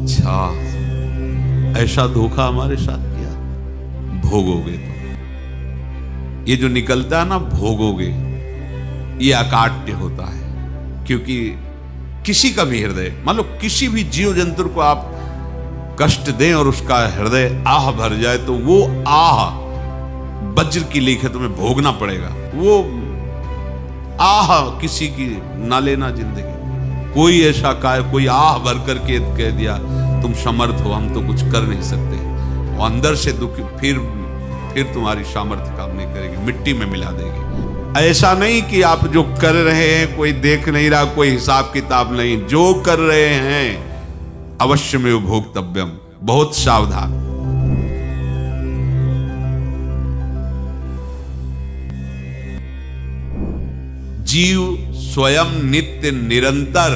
अच्छा ऐसा धोखा हमारे साथ किया, भोगोगे तो। ये जो निकलता है ना भोगोगे, ये अकाट्य होता है। क्योंकि किसी का भी हृदय, मान लो किसी भी जीव जंतु को आप कष्ट दें और उसका हृदय आह भर जाए, तो वो आह वज्र की लेख तुम्हें भोगना पड़ेगा। वो आह किसी की ना लेना जिंदगी। कोई ऐसा कोई आह भर करके कह दिया तुम समर्थ हो, हम तो कुछ कर नहीं सकते, वो अंदर से दुख फिर तुम्हारी सामर्थ्य काम नहीं करेगी, मिट्टी में मिला देगी। ऐसा नहीं कि आप जो कर रहे हैं कोई देख नहीं रहा, कोई हिसाब किताब नहीं, जो कर रहे हैं अवश्य में भोक्तव्यम, बहुत सावधान। जीव स्वयं नित्य निरंतर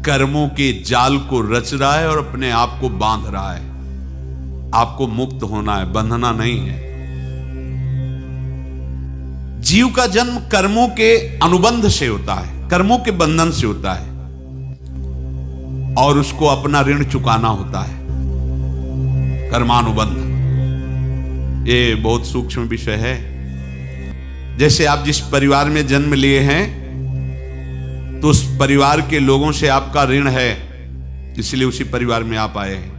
कर्मों के जाल को रच रहा है और अपने आप को बांध रहा है। आपको मुक्त होना है, बंधना नहीं है। जीव का जन्म कर्मों के अनुबंध से होता है, कर्मों के बंधन से होता है, और उसको अपना ऋण चुकाना होता है, कर्मानुबंध। ये बहुत सूक्ष्म विषय है। जैसे आप जिस परिवार में जन्म लिए हैं, तो उस परिवार के लोगों से आपका ऋण है, इसलिए उसी परिवार में आप आए हैं।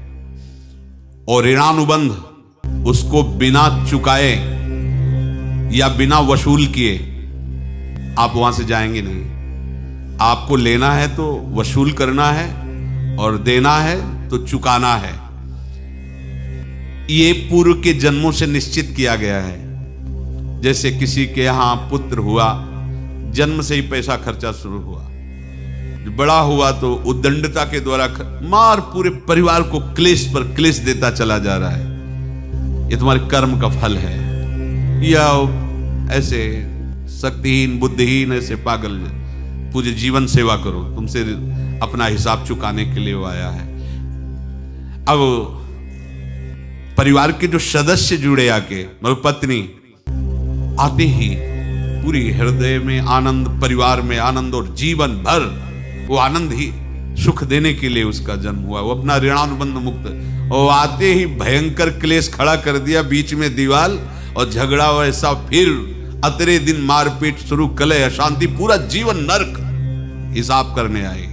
और ऋणानुबंध उसको बिना चुकाए या बिना वसूल किए आप वहां से जाएंगे नहीं। आपको लेना है तो वसूल करना है, और देना है तो चुकाना है। ये पूर्व के जन्मों से निश्चित किया गया है। जैसे किसी के यहां पुत्र हुआ, जन्म से ही पैसा खर्चा शुरू हुआ, बड़ा हुआ तो उद्दंडता के द्वारा मार पूरे परिवार को क्लेश पर क्लेश देता चला जा रहा है। ये तुम्हारे कर्म का फल है। या ऐसे शक्तिहीन बुद्धिहीन ऐसे पागल पूरे जीवन सेवा करो, तुमसे अपना हिसाब चुकाने के लिए वो आया है। अब परिवार के जो सदस्य जुड़े आके, मतलब पत्नी आते ही पूरी हृदय में आनंद, परिवार में आनंद, और जीवन भर वो आनंद ही सुख देने के लिए उसका जन्म हुआ। वो अपना ऋणानुबंध मुक्त, और आते ही भयंकर क्लेश खड़ा कर दिया, बीच में दीवार और झगड़ा वैसा, फिर अतरे दिन मारपीट शुरू, कलह अशांति, पूरा जीवन नरक हिसाब करने आए।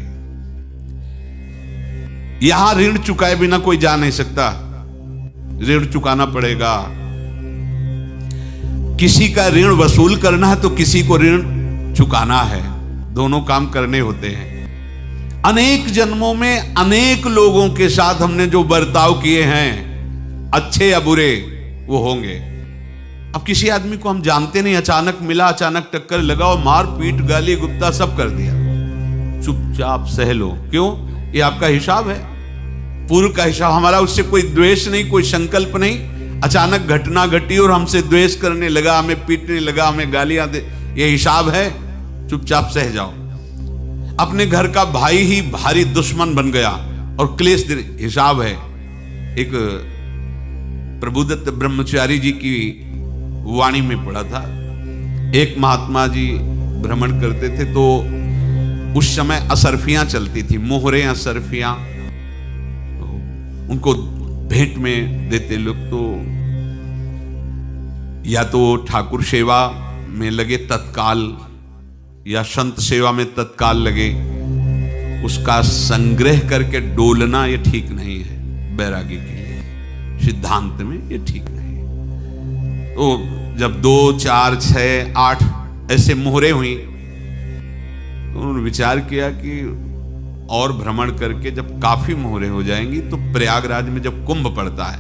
यहां ऋण चुकाए बिना कोई जा नहीं सकता, ऋण चुकाना पड़ेगा। किसी का ऋण वसूल करना है तो किसी को ऋण चुकाना है, दोनों काम करने होते हैं। अनेक जन्मों में अनेक लोगों के साथ हमने जो बर्ताव किए हैं, अच्छे या बुरे, वो होंगे। अब किसी आदमी को हम जानते नहीं, अचानक मिला, अचानक टक्कर लगा और मार पीट गाली गुप्ता सब कर दिया, चुपचाप सह लो। क्यों? ये आपका हिसाब है, पूर्व का हिसाब। हमारा उससे कोई द्वेष नहीं, कोई संकल्प नहीं। अचानक घटना घटी और हमसे द्वेष करने लगा, हमें पीटने लगा, हमें गालियां दे, ये हिसाब है, चुपचाप सह जाओ। अपने घर का भाई ही भारी दुश्मन बन गया और क्लेश दे, हिसाब है। एक प्रभुदत्त ब्रह्मचारी जी की वाणी में पढ़ा था, एक महात्मा जी भ्रमण करते थे, तो उस समय असरफियां चलती थी, मोहरे असरफियां, उनको भेंट में देते लोग। तो या तो ठाकुर सेवा में लगे तत्काल, या संत सेवा में तत्काल लगे, उसका संग्रह करके डोलना ये ठीक नहीं है बैरागी के लिए, सिद्धांत में ये ठीक नहीं। तो जब 2, 4, 6, 8 ऐसे मोहरे हुई, तो उन्होंने विचार किया कि और भ्रमण करके जब काफी मोहरे हो जाएंगी तो प्रयागराज में जब कुंभ पड़ता है,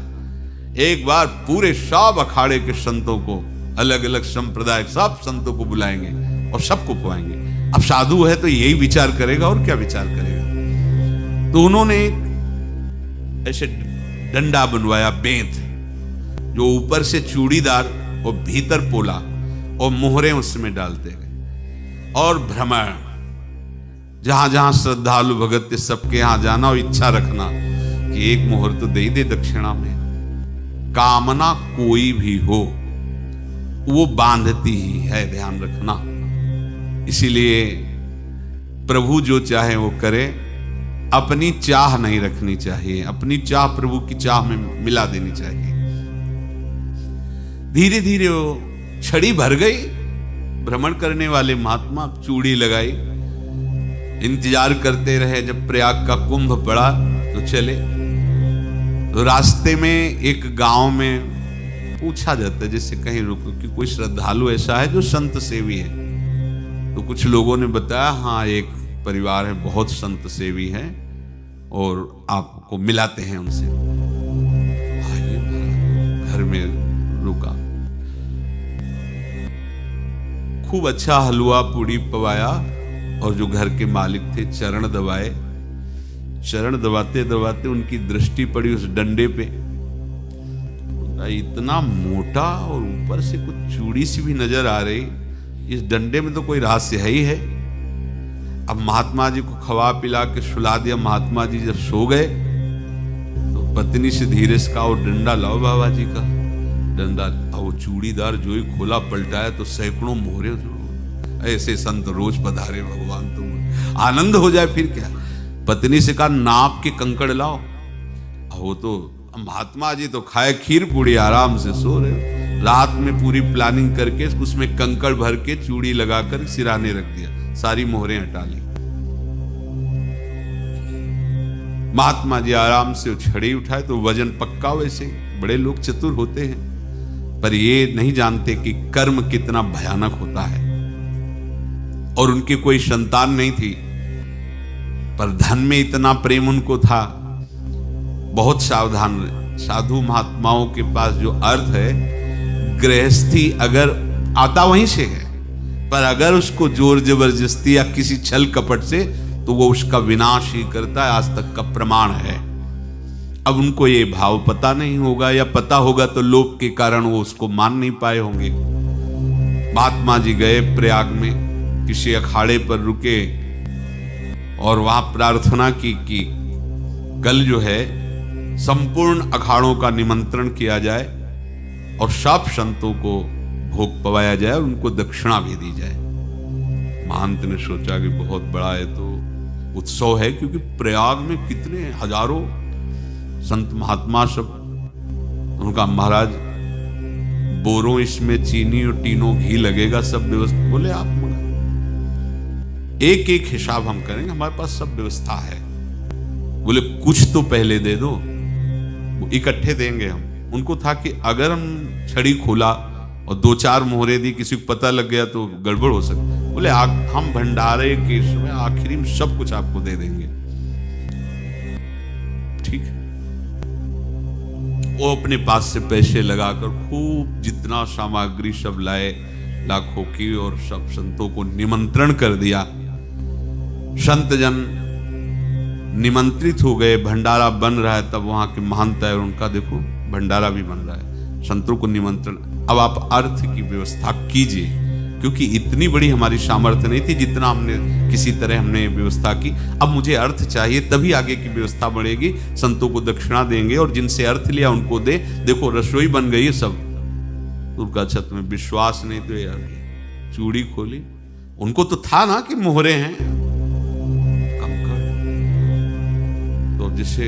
एक बार पूरे सब अखाड़े के संतों को, अलग अलग संप्रदाय सब संतों को बुलाएंगे और सबको खुआएंगे। अब साधु है तो यही विचार करेगा, और क्या विचार करेगा। तो उन्होंने ऐसे डंडा बनवाया, बेंत, जो ऊपर से चूड़ीदार और भीतर पोला, और मोहरे उसमें डालते गए। और भ्रमण, जहां जहां श्रद्धालु भगत सबके यहां जाना और इच्छा रखना कि एक मोहर तो दे ही दे दक्षिणा में। कामना कोई भी हो वो बांधती ही है, ध्यान रखना। इसीलिए प्रभु जो चाहे वो करे, अपनी चाह नहीं रखनी चाहिए, अपनी चाह प्रभु की चाह में मिला देनी चाहिए। धीरे धीरे वो छड़ी भर गई। भ्रमण करने वाले महात्मा चूड़ी लगाई, इंतजार करते रहे। जब प्रयाग का कुंभ पड़ा तो चले। तो रास्ते में एक गांव में पूछा जाता है, जैसे कहीं रुको कि कोई श्रद्धालु ऐसा है जो संत सेवी है। तो कुछ लोगों ने बताया, हाँ एक परिवार है बहुत संत सेवी है और आपको मिलाते हैं उनसे। आइए, घर में रुका, खूब अच्छा हलवा पूड़ी पवाया और जो घर के मालिक थे चरण दबाए। चरण दबाते दबाते उनकी दृष्टि पड़ी उस डंडे पे। इतना मोटा और ऊपर से कुछ चूड़ी सी भी नजर आ रही, इस डंडे में तो कोई रहस्य है ही है। अब महात्मा जी को खवा पिला के सुला दिया। महात्मा जी जब सो गए तो पत्नी से धीरे से कहा, वो डंडा लाओ बाबा जी का डंडा। वो चूड़ीदार जो ही खोला पलटाया तो सैकड़ों मोहरे। ऐसे संत रोज पधारे भगवान, तुम आनंद हो जाए फिर क्या। पत्नी से कहा, नाप के कंकड़ लाओ। वो तो महात्मा जी तो खाए खीर पूड़ी, आराम से सो रहे। रात में पूरी प्लानिंग करके उसमें कंकड़ भर के चूड़ी लगाकर सिराने रख दिया, सारी मोहरें हटा ली। महात्मा जी आराम से छड़ी उठाए तो वजन पक्का। वैसे बड़े लोग चतुर होते हैं, पर ये नहीं जानते कि कर्म कितना भयानक होता है। और उनकी कोई संतान नहीं थी, पर धन में इतना प्रेम उनको था। बहुत सावधान रहे। साधु महात्माओं के पास जो अर्थ है, गृहस्थी अगर आता वहीं से है, पर अगर उसको जोर जबरदस्ती या किसी छल कपट से, तो वो उसका विनाश ही करता है। आज तक का प्रमाण है। अब उनको ये भाव पता नहीं होगा, या पता होगा तो लोभ के कारण वो उसको मान नहीं पाए होंगे। महात्मा जी गए प्रयाग में, किसी अखाड़े पर रुके और वहां प्रार्थना की कि कल जो है संपूर्ण अखाड़ों का निमंत्रण किया जाए और सब संतों को भोग पवाया जाए और उनको दक्षिणा भी दी जाए। महंत ने सोचा कि बहुत बड़ा है तो उत्सव है, क्योंकि प्रयाग में कितने हजारों संत महात्मा सब। उनका महाराज बोरों इसमें चीनी और तीनों घी लगेगा, सब व्यवस्था। बोले आप एक एक हिसाब हम करेंगे, हमारे पास सब व्यवस्था है। बोले कुछ तो पहले दे दो, वो इकट्ठे देंगे हम। उनको था कि अगर हम छड़ी खोला और दो चार मोहरे दी, किसी को पता लग गया तो गड़बड़ हो सकती। बोले हम भंडारे के समय आखिरी में सब कुछ आपको दे देंगे। ठीक है। वो अपने पास से पैसे लगाकर खूब जितना सामग्री सब लाए, लाखों की, और सब संतों को निमंत्रण कर दिया। संत जन निमंत्रित हो गए, भंडारा बन रहा है। तब वहां के महंत है और उनका देखो भंडारा भी बन रहा है, संतों को निमंत्रण। अब आप अर्थ की व्यवस्था कीजिए, क्योंकि इतनी बड़ी हमारी सामर्थ्य नहीं थी जितना हमने किसी तरह हमने व्यवस्था की। अब मुझे अर्थ चाहिए, तभी आगे की व्यवस्था बढ़ेगी। संतों को दक्षिणा देंगे और जिनसे अर्थ लिया उनको दे। देखो रसोई बन गई है सब। दुर्गा छत में विश्वास नहीं तो यार चूड़ी खोली। उनको तो था ना कि मोहरे हैं, तो जिसे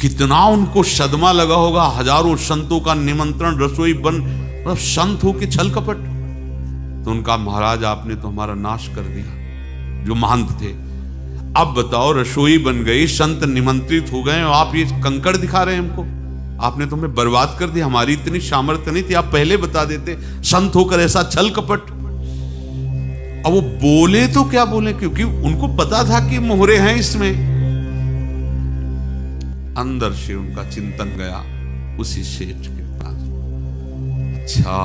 कितना उनको सदमा लगा होगा। हजारों संतों का निमंत्रण, रसोई बन, मतलब संत हो के छल कपट। तो उनका महाराज आपने तो हमारा नाश कर दिया, जो महंत थे। अब बताओ रसोई बन गई, संत निमंत्रित हो गए और आप ये कंकड़ दिखा रहे हैं हमको। आपने तो हमें बर्बाद कर दिया, हमारी इतनी सामर्थ्य नहीं थी, आप पहले बता देते। संत होकर ऐसा छल कपट। अब वो बोले तो क्या बोले, क्योंकि उनको पता था कि मोहरे हैं इसमें। अंदर से उनका चिंतन गया उसी सेठ के पास, अच्छा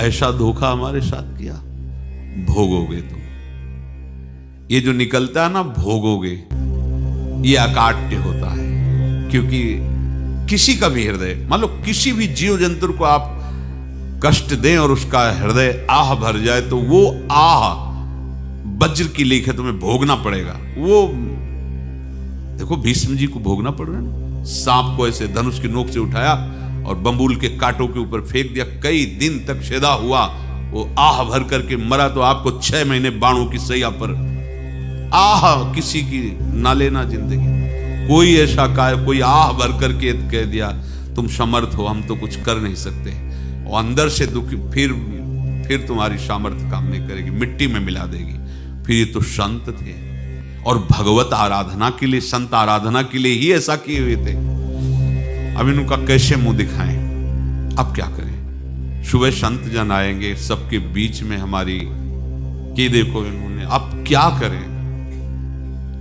ऐसा धोखा हमारे साथ किया, भोगोगे तुम। ये जो निकलता है ना भोगोगे, ये अकाट्य होता है। क्योंकि किसी का भी हृदय, मान लो किसी भी जीव जंतु को आप कष्ट दें और उसका हृदय आह भर जाए, तो वो आह वज्र की लेख है, तुम्हें भोगना पड़ेगा। वो देखो भीष्म जी को भोगना पड़ रहा है। सांप को ऐसे धनुष की नोक से उठाया और बंबूल के कांटों के ऊपर फेंक दिया, कई दिन तक शेदा हुआ, वो आह भर करके मरा। तो आपको 6 महीने बाणों की सैया पर आह किसी की ना लेना जिंदगी। कोई ऐसा कोई आह भर करके कह दिया तुम समर्थ हो, हम तो कुछ कर नहीं सकते, और अंदर से दुखी, फिर तुम्हारी सामर्थ्य काम नहीं करेगी, मिट्टी में मिला देगी। फिर ये तो संत थे और भगवत आराधना के लिए, संत आराधना के लिए ही ऐसा किए हुए थे। अब इनका कैसे मुंह दिखाएं? अब क्या करें? सुबह संत जन आएंगे, सबके बीच में हमारी कि देखो इन्होंने, अब क्या करें?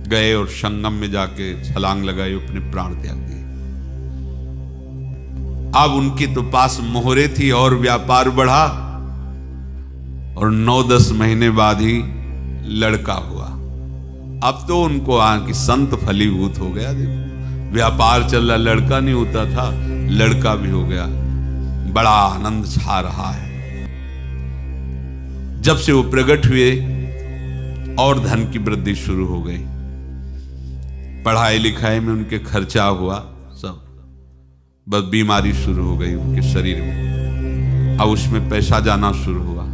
गए और संगम में जाके छलांग लगाई, अपने प्राण त्याग दिए। अब उनके तो पास मोहरे थी और व्यापार बढ़ा, और 9-10 महीने बाद ही लड़का हुआ। अब तो उनको कि संत फलीभूत हो गया। देखो व्यापार चल रहा, लड़का नहीं होता था, लड़का भी हो गया। बड़ा आनंद छा रहा है। जब से वो प्रकट हुए और धन की वृद्धि शुरू हो गई, पढ़ाई लिखाई में उनके खर्चा हुआ सब, बस बीमारी शुरू हो गई उनके शरीर में। अब उसमें पैसा जाना शुरू हुआ।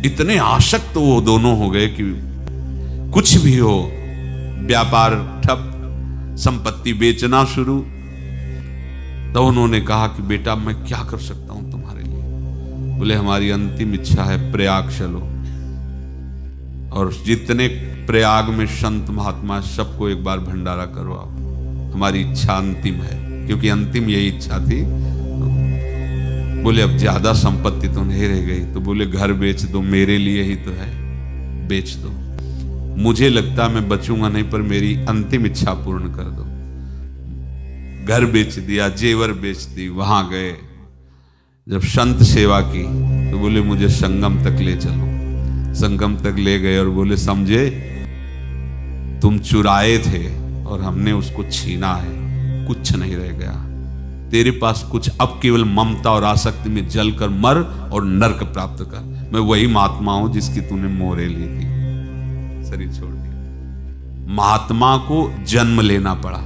इतने आसक्त तो वो दोनों हो गए कि कुछ भी हो, व्यापार ठप, संपत्ति बेचना शुरू। तो उन्होंने कहा कि बेटा मैं क्या कर सकता हूं तुम्हारे लिए? बोले हमारी अंतिम इच्छा है प्रयाग चलो, और जितने प्रयाग में संत महात्मा सबको एक बार भंडारा करवाओ। हमारी इच्छा अंतिम है, क्योंकि अंतिम यही इच्छा थी। बोले अब ज्यादा संपत्ति तो नहीं रह गई, तो बोले घर बेच दो, मेरे लिए ही तो है, बेच दो। मुझे लगता मैं बचूंगा नहीं, पर मेरी अंतिम इच्छा पूर्ण कर दो। घर बेच दिया, जेवर बेच दी। वहां गए, जब संत सेवा की तो बोले मुझे संगम तक ले चलो। संगम तक ले गए और बोले समझे तुम चुराए थे और हमने उसको छीना है, कुछ नहीं रह गया तेरे पास कुछ, अब केवल ममता और आसक्ति में जल कर मर और नरक प्राप्त कर। मैं वही महात्मा हूं जिसकी तूने मोहरे ली थी, शरीर छोड़ दिया। महात्मा को जन्म लेना पड़ा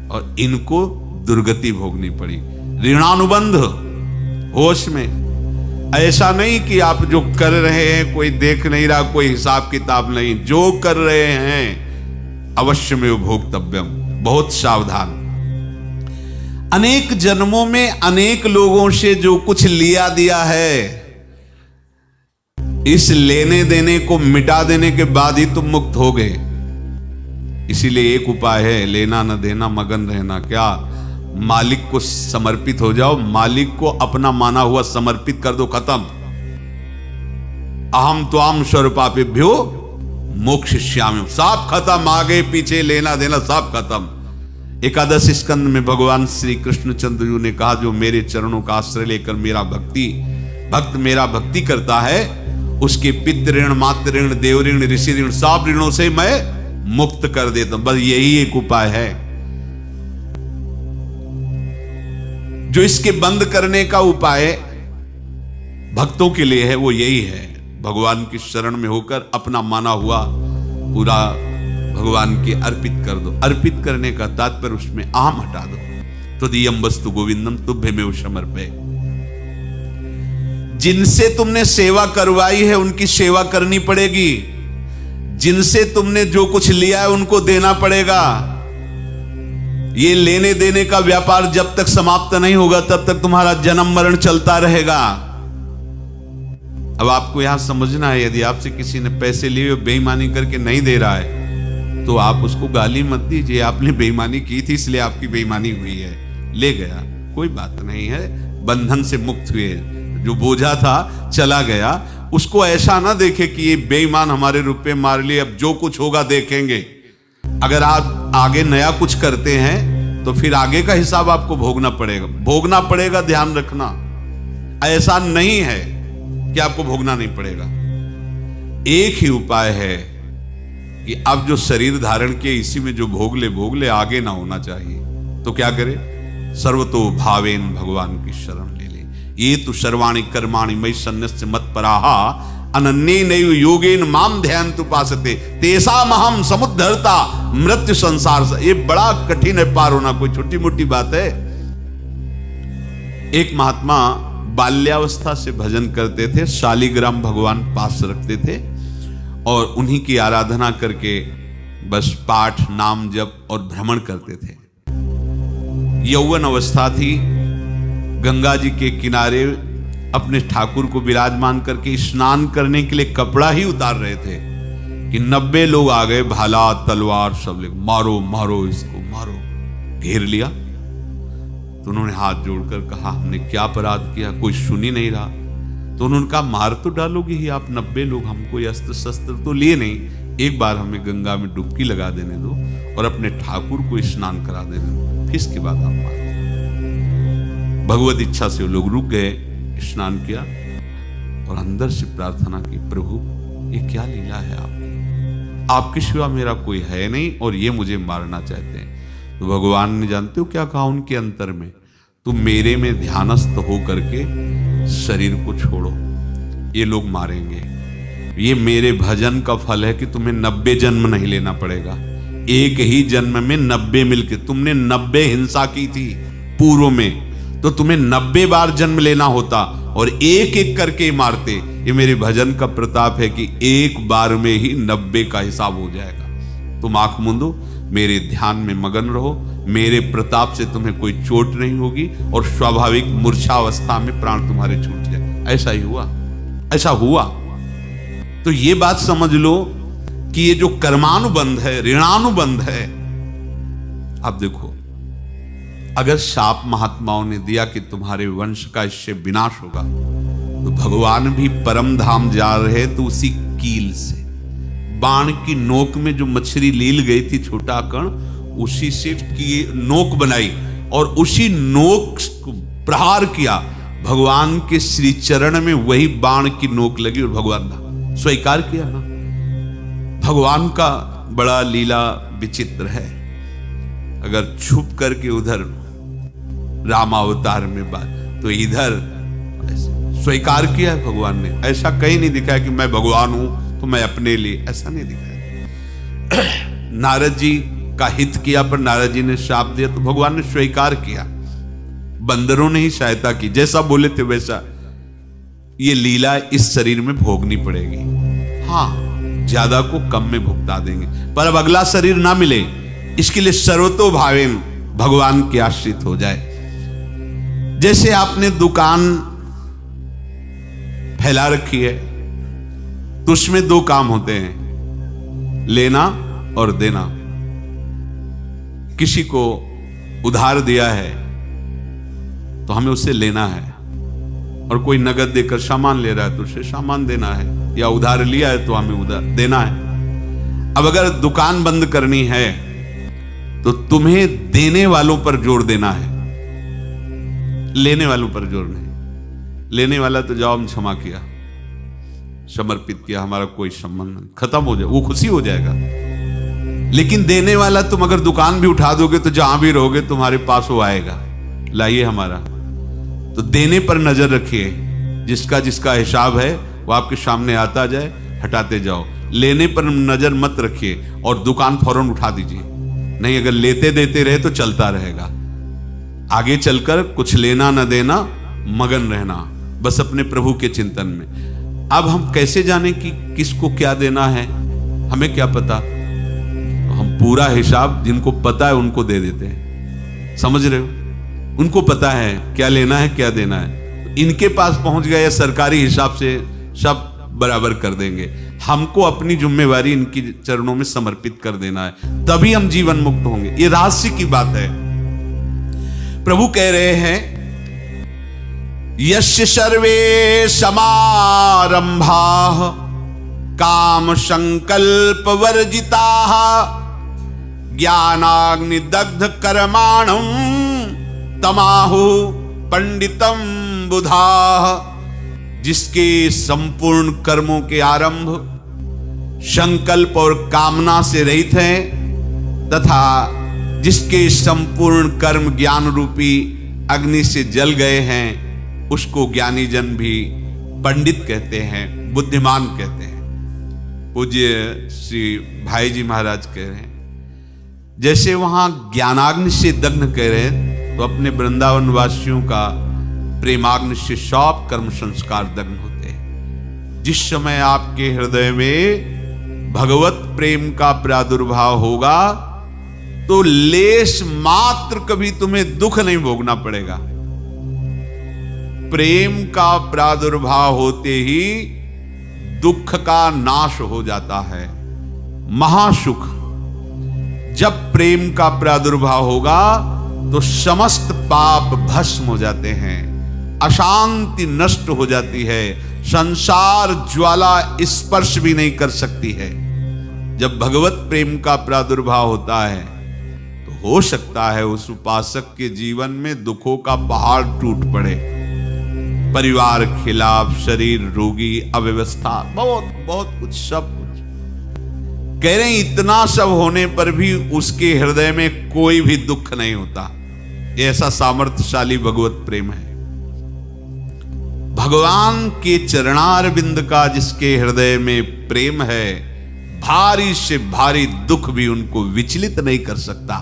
और इनको दुर्गति भोगनी पड़ी। ऋणानुबंध होश में, ऐसा नहीं कि आप जो कर रहे हैं कोई देख नहीं रहा, कोई हिसाब किताब नहीं, जो कर रहे हैं अवश्य में भोक्तव्यम। बहुत सावधान। अनेक जन्मों में अनेक लोगों से जो कुछ लिया दिया है, इस लेने देने को मिटा देने के बाद ही तुम मुक्त हो गए। इसीलिए एक उपाय है, लेना न देना मगन रहना। क्या? मालिक को समर्पित हो जाओ, मालिक को अपना माना हुआ समर्पित कर दो, खत्म। अहम त्वाम स्वरूपापेभ्यो मोक्षयिष्यामि, सब खत्म। आगे पीछे लेना देना सब खत्म। एकादश स्कंद में भगवान श्री कृष्णचंद्र जी ने कहा, जो मेरे चरणों का आश्रय लेकर भक्त मेरा भक्ति करता है, उसके पितृ ऋण, मातृ ऋण, देव ऋण, ऋषि ऋण, सब ऋणों से मैं मुक्त कर देता हूं। बस यही एक उपाय है जो इसके बंद करने का उपाय भक्तों के लिए है। वो यही है, भगवान की शरण में होकर अपना माना हुआ पूरा भगवान के अर्पित कर दो। अर्पित करने का तात्पर्य उसमें अहम हटा दो। तो दियम वस्तु गोविंदम तुभ्यमेव समर्पये। जिनसे तुमने सेवा करवाई है उनकी सेवा करनी पड़ेगी। जिनसे तुमने जो कुछ लिया है उनको देना पड़ेगा। ये लेने देने का व्यापार जब तक समाप्त नहीं होगा तब तक तुम्हारा जन्म मरण चलता रहेगा। अब आपको यहां समझना है, यदि आपसे किसी ने पैसे लिए बेईमानी करके नहीं दे रहा है तो आप उसको गाली मत दीजिए। आपने बेईमानी की थी इसलिए आपकी बेईमानी हुई है, ले गया, कोई बात नहीं है, बंधन से मुक्त हुए, जो बोझा था चला गया। उसको ऐसा ना देखे कि ये बेईमान हमारे रुपए मार लिए, अब जो कुछ होगा देखेंगे। अगर आप आगे नया कुछ करते हैं तो फिर आगे का हिसाब आपको भोगना पड़ेगा, ध्यान रखना। ऐसा नहीं है कि आपको भोगना नहीं पड़ेगा। एक ही उपाय है कि अब जो शरीर धारण किए इसी में जो भोग ले, आगे ना होना चाहिए। तो क्या करे? सर्वतो भावेन भगवान की शरण ले ले। ये तो सर्वाणि कर्माणि मयि सन्न्यस्य मत्पराः अनन्येनैव योगेन माम ध्यायन्तु उपासते तेषामहं समुद्धर्ता मृत्यु संसार से। ये बड़ा कठिन है पार होना, कोई छोटी मोटी बात है। एक महात्मा बाल्यावस्था से भजन करते थे, शालिग्राम भगवान पास रखते थे। और उन्हीं की आराधना करके बस पाठ नाम जप और भ्रमण करते थे। यौवन अवस्था थी, गंगा जी के किनारे अपने ठाकुर को विराजमान करके स्नान करने के लिए कपड़ा ही उतार रहे थे कि 90 लोग आ गए, भाला तलवार सब लेकर, मारो मारो इसको मारो, घेर लिया। तो उन्होंने हाथ जोड़कर कहा हमने क्या अपराध किया, कोई सुन ही नहीं रहा। तो उन्होंने कहा मार तो डालोगे ही आप 90 लोग, हम कोई अस्त्र शस्त्र तो लिए नहीं, एक बार हमें गंगा में डुबकी लगा देने दो और अपने ठाकुर को स्नान करा देने दो, फिर इसके बाद आप मार। भगवत इच्छा से वो लोग रुक गए, स्नान किया और अंदर से प्रार्थना की, प्रभु ये क्या लीला है आपके सिवा मेरा कोई है नहीं और ये मुझे मारना चाहते हैं। तो भगवान ने जानते हो क्या कहा उनके अंतर में, तुम मेरे में ध्यानस्थ हो करके शरीर को छोड़ो, ये लोग मारेंगे। ये मेरे भजन का फल है कि तुम्हें 90 जन्म नहीं लेना पड़ेगा, एक ही जन्म में 90 मिलके, तुमने 90 हिंसा की थी पूर्व में, तो तुम्हें 90 बार जन्म लेना होता और एक एक करके मारते। ये मेरे भजन का प्रताप है कि एक बार में ही 90 का हिसाब हो जाएगा। तुम आंख मूंदो, मेरे ध्यान में मगन रहो, मेरे प्रताप से तुम्हें कोई चोट नहीं होगी और स्वाभाविक मूर्छावस्था में प्राण तुम्हारे छूट जाए। ऐसा ही हुआ, ऐसा हुआ। तो ये बात समझ लो कि ये जो कर्मानुबंध है, ऋणानुबंध है। अब देखो, अगर शाप महात्माओं ने दिया कि तुम्हारे वंश का इससे विनाश होगा, तो भगवान भी परम धाम जा रहे तो उसी कील से, बाण की नोक में जो मछली लील गई थी छोटा कण, उसी से की नोक बनाई और उसी नोक को प्रहार किया। भगवान के श्री चरण में वही बाण की नोक लगी और भगवान ने स्वीकार किया ना। भगवान का बड़ा लीला विचित्र है। अगर छुप करके उधर रामावतार में बात, तो इधर स्वीकार किया है भगवान ने। ऐसा कहीं नहीं दिखाया कि मैं भगवान हूं तो मैं अपने लिए, ऐसा नहीं दिखाया। नारद जी का हित किया पर नारद जी ने शाप दिया तो भगवान ने स्वीकार किया। बंदरों ने ही सहायता की, जैसा बोले थे वैसा। ये लीला इस शरीर में भोगनी पड़ेगी। हाँ, ज्यादा को कम में भुगता देंगे, पर अब अगला शरीर ना मिले, इसके लिए सर्वतो भावेन भगवान के आश्रित हो जाए। जैसे आपने दुकान फैला रखी है तो उसमें दो काम होते हैं, लेना और देना। किसी को उधार दिया है तो हमें उससे लेना है, और कोई नगद देकर सामान ले रहा है तो उससे सामान देना है, या उधार लिया है तो हमें उधार देना है। अब अगर दुकान बंद करनी है तो तुम्हें देने वालों पर जोर देना है, लेने वालों पर जोर नहीं। लेने वाला तो जाओ हम क्षमा किया, समर्पित किया, हमारा कोई संबंध नहीं, खत्म हो जाए, वो खुशी हो जाएगा। लेकिन देने वाला तुम अगर दुकान भी उठा दोगे तो जहां भी रहोगे तुम्हारे पास वो आएगा, लाइए हमारा। तो देने पर नजर रखिए, जिसका जिसका हिसाब है वो आपके सामने आता जाए, हटाते जाओ। लेने पर नजर मत रखिए और दुकान फौरन उठा दीजिए, नहीं अगर लेते देते रहे तो चलता रहेगा। आगे चलकर कुछ लेना न देना, मगन रहना बस अपने प्रभु के चिंतन में। अब हम कैसे जाने कि किसको क्या देना है, हमें क्या पता। तो हम पूरा हिसाब जिनको पता है उनको दे देते हैं, समझ रहे हो, उनको पता है क्या लेना है क्या देना है। तो इनके पास पहुंच गए या सरकारी हिसाब से सब बराबर कर देंगे। हमको अपनी जिम्मेवारी इनकी चरणों में समर्पित कर देना है, तभी हम जीवन मुक्त होंगे। ये रहस्य की बात है। प्रभु कह रहे हैं यस्य सर्वे समारंभाः काम संकल्प वर्जिताः ज्ञानाग्नि दग्ध कर्माणं तमाहु पंडितम बुधाः। जिसके संपूर्ण कर्मों के आरंभ संकल्प और कामना से रहित हैं, तथा जिसके संपूर्ण कर्म ज्ञान रूपी अग्नि से जल गए हैं, उसको ज्ञानी जन भी पंडित कहते हैं, बुद्धिमान कहते हैं। पूज्य श्री भाई जी महाराज कह रहे हैं, जैसे वहां ज्ञानाग्नि से दग्ध कह रहे हैं, तो अपने वृंदावन वासियों का प्रेमाग्नि से सब कर्म संस्कार दग्ध होते हैं। जिस समय आपके हृदय में भगवत प्रेम का प्रादुर्भाव होगा तो लेश मात्र कभी तुम्हें दुख नहीं भोगना पड़ेगा। प्रेम का प्रादुर्भाव होते ही दुख का नाश हो जाता है, महासुख। जब प्रेम का प्रादुर्भाव होगा तो समस्त पाप भस्म हो जाते हैं, अशांति नष्ट हो जाती है, संसार ज्वाला स्पर्श भी नहीं कर सकती है। जब भगवत प्रेम का प्रादुर्भाव होता है तो हो सकता है उस उपासक के जीवन में दुखों का पहाड़ टूट पड़े, परिवार खिलाफ, शरीर रोगी, अव्यवस्था, बहुत बहुत कुछ, सब कुछ। कह रहे हैं इतना सब होने पर भी उसके हृदय में कोई भी दुख नहीं होता। ऐसा सामर्थ्यशाली भगवत प्रेम है। भगवान के चरणारविंद का जिसके हृदय में प्रेम है, भारी से भारी दुख भी उनको विचलित नहीं कर सकता।